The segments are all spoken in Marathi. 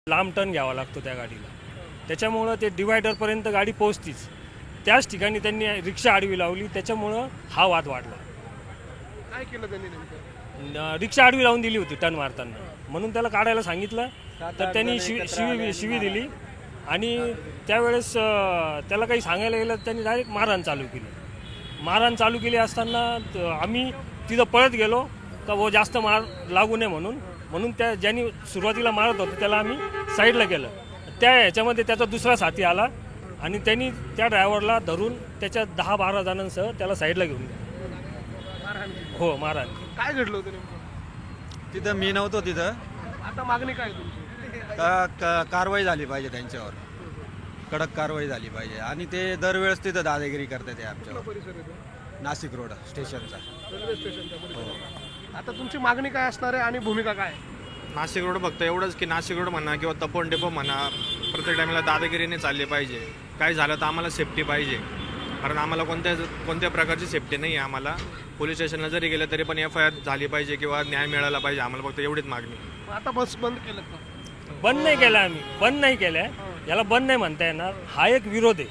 लांब टर्न घ्यावा लागतो त्या गाडीला, त्याच्यामुळं ते डिवायडरपर्यंत गाडी पोहोचतीच. त्याच ठिकाणी त्यांनी रिक्षा आडवी लावली, त्याच्यामुळं हा वाद वाढला. काय केलं त्यांनी नेमकं? रिक्षा आडवी लावून दिली होती टर्न मारताना, म्हणून त्याला काढायला सांगितलं, तर त्यांनी शिवी दिली आणि त्यावेळेस त्याला काही सांगायला गेलं, त्यांनी डायरेक्ट मारहाण चालू केली असताना आम्ही तिथं पळत गेलो का वो जास्त मार लागू नये म्हणून त्या ज्यांनी सुरुवातीला मारत होतं त्याला आम्ही साईडला केलं. त्या ह्याच्यामध्ये त्याचा दुसरा साथी आला आणि त्यांनी त्या ड्रायव्हरला धरून त्याच्या 10-12 जणांसह त्याला साईडला घेऊन गेला. हो, मारहाण. काय घडलं होतं नेमकं? तिथं मी नव्हतो तिथं. आता मागणी काय आहे तुमची? कारवाई झाली पाहिजे त्यांच्यावर, कडक कारवाई झाली पाहिजे. आणि ते दरवेळेस तिथं दादागिरी करतात ते आमच्यावर. परिसर येतो नाशिक रोड स्टेशनचा. रेल्वे स्टेशनच्या परिसरात. आता तुमची मागणी काय असणार आहे आणि भूमिका काय आहे? नाशिक रोड फक्त एवढंच की नाशिक रोड म्हणा किंवा तपोवन डेपो म्हणा, प्रत्येक टायमाला दादागिरीने चालले पाहिजे. काय झालं तर आम्हाला सेफ्टी पाहिजे, कारण आम्हाला कोणत्या प्रकारची सेफ्टी नाही आहे. आम्हाला पोलीस स्टेशनला जरी गेलं तरी पण FIR झाली पाहिजे किंवा न्याय मिळाला पाहिजे. आम्हाला फक्त एवढीच मागणी. आता बस बंद केलं का? बंद नाही केलं आम्ही, बंद नाही केलं. याला बंद नाही म्हणता येणार. हा एक विरोध आहे.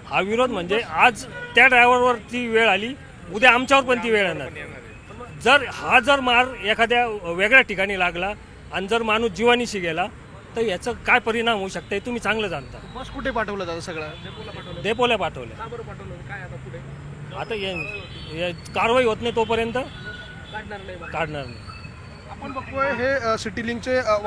हा विरोध म्हणजे आज त्या ड्रायव्हरवर ती वेळ आली, उद्या आमच्यावर पण ती वेळ येणार. जर मार एखाद्या वेगळ्या ठिकाणी लागला आणि जर माणूस जीवानीशी गेला तर याचं काय परिणाम होऊ शकतं हे तुम्ही चांगलं जाणता. बस कुठे पाठवलं जातं? सगळं डेपोला पाठवलं? डेपोला पाठवल्या. का बरं पाठवलं? काय आता पुढे? आता कारवाई होत नाही तोपर्यंत काढणार नाही बा. काढणार नाही. आपण बघतोय हे सिटी लिंकचे